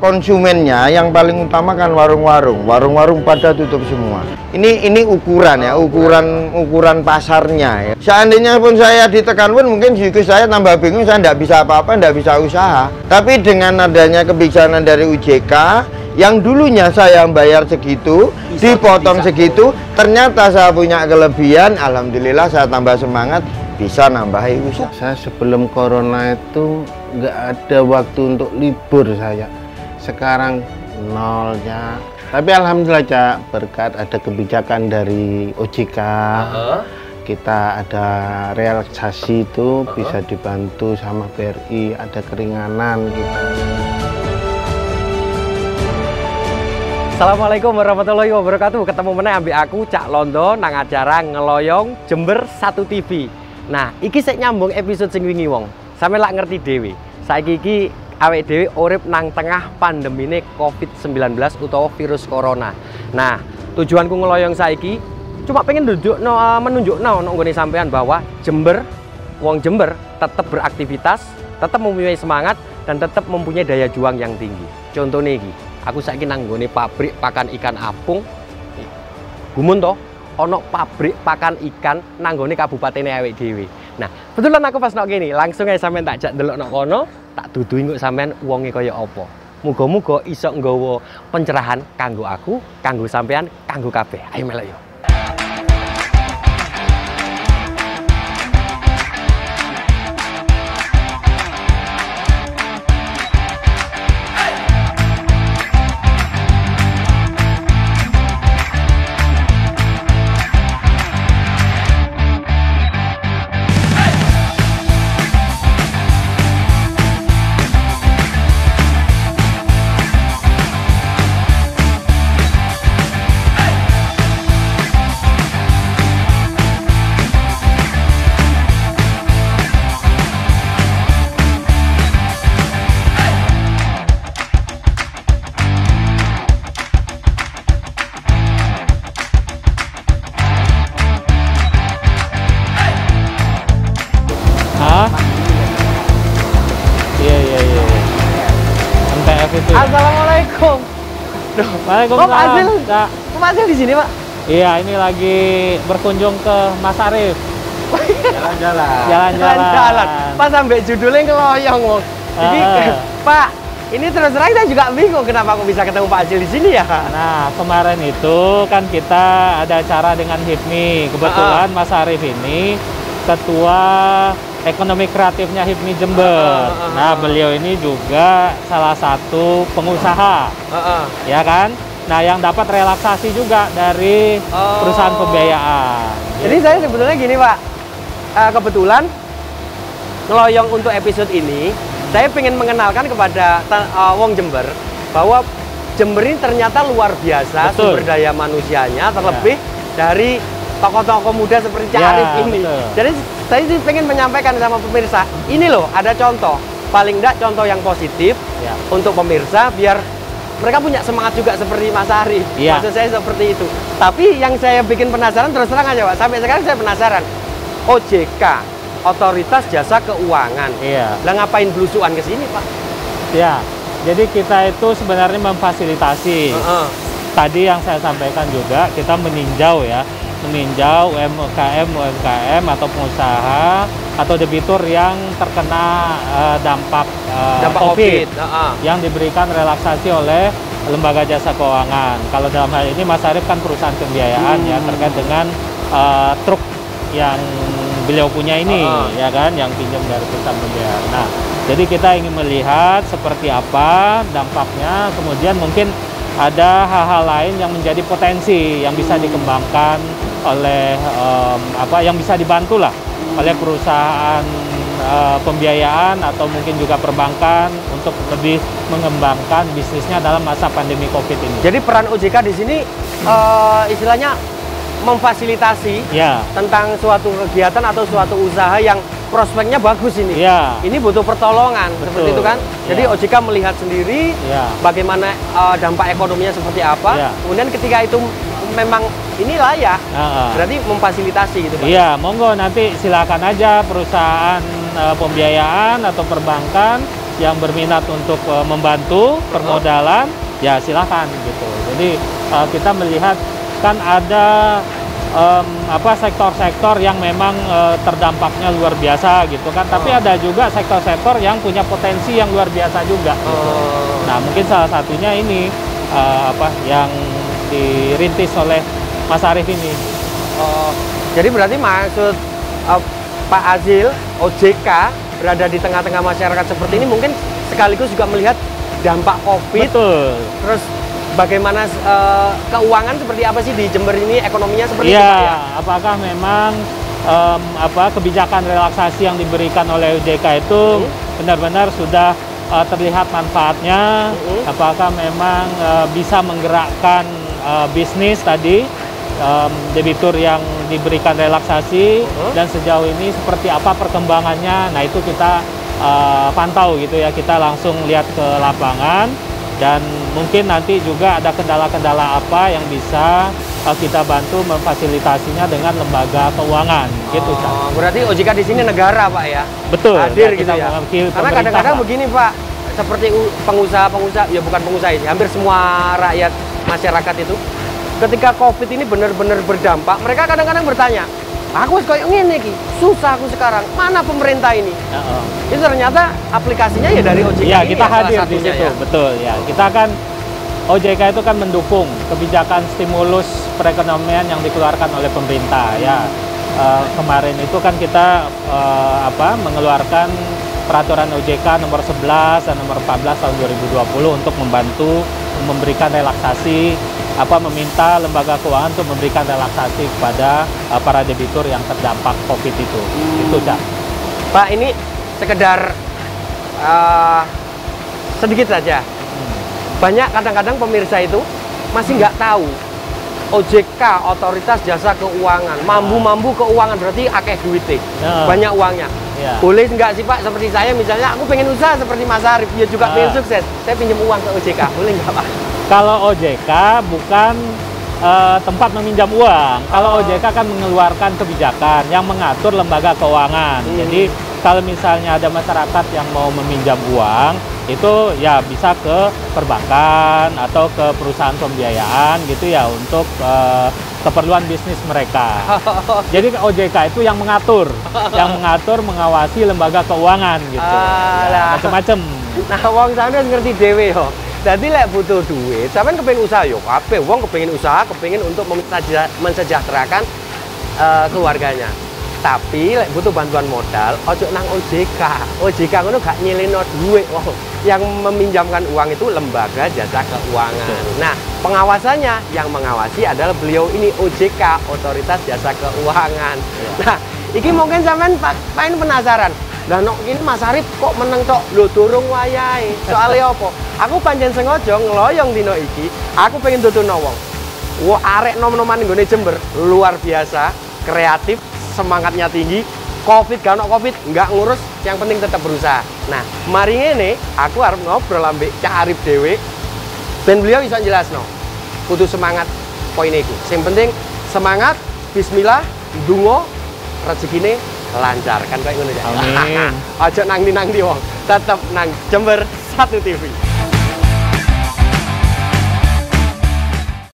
konsumennya yang paling utama kan warung-warung pada tutup semua. Ini ukuran ya, ukuran pasarnya ya. Seandainya pun saya ditekan pun mungkin juga saya tambah bingung, saya nggak bisa apa-apa, nggak bisa usaha. Tapi dengan adanya kebijakan dari UJK yang dulunya saya bayar segitu, dipotong segitu, ternyata saya punya kelebihan, alhamdulillah saya tambah semangat, bisa nambahi usaha. Saya sebelum corona itu nggak ada waktu untuk libur saya. Sekarang nolnya. Tapi alhamdulillah Cak, berkat ada kebijakan dari OJK, kita ada relaksasi itu bisa dibantu sama BRI, ada keringanan gitu. Assalamualaikum warahmatullahi wabarakatuh. Ketemu meneh ambek aku Cak Londo nang acara Ngeloyong Jember 1 TV. Nah, iki sik nyambung episode sing wingi wong. Sampe lak ngerti dhewe. Saiki iki awake dhewe urip nang tengah pandemine COVID-19 utawa virus corona. Nah, tujuanku ngeloyong saiki cuma pengen menunjukno nggone sampean bahwa Jember, wong Jember tetap beraktivitas, tetap mempunyai semangat dan tetap mempunyai daya juang yang tinggi. Contohnya iki, aku saiki nang nggone pabrik pakan ikan apung. Gumun toh, ono pabrik pakan ikan nang nggone kabupatene awake dhewe. Nah, betulan aku pas nok kene, langsung ae sampean tak jak ndelok nok kono, tak duduhi kok sampean wonge kaya apa. Muga-muga iso nggawa pencerahan kanggo aku, kanggo sampean, kanggo kabeh. Ayo melok yo. Assalamualaikum. Duh, Waalaikumsalam. Kok Pak Azil di sini, Pak? Iya, ini lagi berkunjung ke Mas Arif. Jalan-jalan. Pas sampai judulnya ngeloyong, Wong. Jadi, Pak, ini terus terang saya juga bingung kenapa aku bisa ketemu Pak Azil di sini ya. Nah, kemarin itu kan kita ada acara dengan HIPMI. Kebetulan Mas Arif ini ketua ekonomi kreatifnya HIPMI Jember. Nah, beliau ini juga salah satu pengusaha, ya kan? Nah, yang dapat relaksasi juga dari perusahaan pembiayaan. Jadi saya sebetulnya gini, Pak. Kebetulan ngeloyong untuk episode ini, saya ingin mengenalkan kepada wong Jember bahwa Jember ini ternyata luar biasa. Betul. Sumber daya manusianya, terlebih dari tokoh-tokoh muda seperti Cak Arif ini. Betul. Jadi saya sih pengen menyampaikan sama pemirsa, ini loh ada contoh, paling enggak contoh yang positif untuk pemirsa biar mereka punya semangat juga seperti Mas Arif. Maksud saya seperti itu. Tapi yang saya bikin penasaran terus terang aja, Pak. Sampai sekarang saya penasaran. OJK, Otoritas Jasa Keuangan. Lah ngapain belusukan ke sini, Pak? Ya, jadi kita itu sebenarnya memfasilitasi. Tadi yang saya sampaikan juga kita meninjau UMKM atau pengusaha atau debitur yang terkena dampak COVID yang diberikan relaksasi oleh lembaga jasa keuangan. Kalau dalam hal ini Mas Arif kan perusahaan pembiayaan ya terkait dengan truk yang beliau punya ini ya kan, yang pinjam dari perusahaan pembiayaan. Nah, jadi kita ingin melihat seperti apa dampaknya, kemudian mungkin ada hal-hal lain yang menjadi potensi yang bisa dikembangkan oleh yang bisa dibantu lah oleh perusahaan pembiayaan atau mungkin juga perbankan untuk lebih mengembangkan bisnisnya dalam masa pandemi COVID ini. Jadi peran OJK di sini istilahnya memfasilitasi tentang suatu kegiatan atau suatu usaha yang prospeknya bagus ini. Ini butuh pertolongan. Betul. Seperti itu kan. Jadi OJK melihat sendiri bagaimana dampak ekonominya seperti apa. Kemudian ketika itu memang ini layak, berarti memfasilitasi gitu, Pak. Monggo nanti silakan aja perusahaan pembiayaan atau perbankan yang berminat untuk membantu permodalan, ya silakan gitu. Jadi kita melihat kan ada sektor-sektor yang memang terdampaknya luar biasa gitu kan, tapi ada juga sektor-sektor yang punya potensi yang luar biasa juga. Gitu. Nah, mungkin salah satunya ini yang dirintis oleh Mas Arief ini. Jadi berarti maksud Pak Azil, OJK berada di tengah-tengah masyarakat seperti ini mungkin sekaligus juga melihat dampak COVID. Betul. Terus bagaimana keuangan seperti apa sih di Jember ini, ekonominya seperti ya, apa ya? Apakah memang kebijakan relaksasi yang diberikan oleh OJK itu benar-benar sudah terlihat manfaatnya? Apakah memang bisa menggerakkan bisnis tadi, debitur yang diberikan relaksasi, dan sejauh ini seperti apa perkembangannya? Nah, itu kita pantau gitu ya, kita langsung lihat ke lapangan. Dan mungkin nanti juga ada kendala-kendala apa yang bisa kita bantu memfasilitasinya dengan lembaga keuangan, gitu, Cak. Berarti OJK di sini negara, Pak ya? Betul. Hadir ya, gitu ya? Karena kadang-kadang begini, Pak, seperti pengusaha-pengusaha, ya bukan pengusaha ini, hampir semua rakyat masyarakat itu, ketika COVID ini benar-benar berdampak, mereka kadang-kadang bertanya, aku kayak ngene iki, susah aku sekarang, mana pemerintah ini? Itu ternyata aplikasinya ya dari OJK. Ya, ini kita ya, hadir di situ, ya. betul ya. Kita kan OJK itu kan mendukung kebijakan stimulus perekonomian yang dikeluarkan oleh pemerintah ya. Kemarin itu kan kita mengeluarkan peraturan OJK nomor 11 dan nomor 14 tahun 2020 untuk membantu memberikan relaksasi, meminta lembaga keuangan untuk memberikan relaksasi kepada para debitur yang terdampak COVID itu. Itu, Cak. Pak, ini sekedar sedikit saja. Banyak kadang-kadang pemirsa itu masih nggak tahu OJK, Otoritas Jasa Keuangan, mambu keuangan, berarti akeh duitnya, banyak uangnya. Boleh nggak sih Pak, seperti saya misalnya, aku pengen usaha seperti Mas Arief, ya juga pengen sukses, saya pinjam uang ke OJK, boleh nggak Pak? Kalau OJK bukan tempat meminjam uang. Kalau OJK kan mengeluarkan kebijakan yang mengatur lembaga keuangan. Jadi kalau misalnya ada masyarakat yang mau meminjam uang, itu ya bisa ke perbankan atau ke perusahaan pembiayaan gitu ya, untuk keperluan bisnis mereka. Jadi OJK itu yang mengatur, mengawasi lembaga keuangan gitu. Ya, macam-macam. Nah, wong sampean ngerti dhewe yo. Jadi lek butuh duit, sampean kepengin usaha yo, kabeh wong kepengin usaha, kepengin untuk mensejahterakan keluarganya. Tapi lek butuh bantuan modal, ojo nang OJK. OJK ngono gak nyilino duit. Wow. Yang meminjamkan uang itu lembaga jasa keuangan. Nah, pengawasannya yang mengawasi adalah beliau ini, OJK, Otoritas Jasa Keuangan. Nah, iki mungkin sampean paling penasaran. Lah nok ini Mas Arief kok meneng tok, lho durung wayahe. Soale apa? Aku pancen sengaja ngeloyong dino iki, aku pengen dudono wong. Wah, arek nom-noman nggone Jember luar biasa, kreatif, semangatnya tinggi. COVID gak ono COVID, nggak ngurus, yang penting tetap berusaha. Nah, mari ngene, aku harus ngobrol ambek Cak Arief dhewe, ben beliau bisa jelasno. Kudu semangat poinnya itu. Yang penting semangat, bismillah, ndonga, rezekine lancar kan kayak ngono ya. Amin. Aja nang ndi wong, tetep nang Jember 1 TV.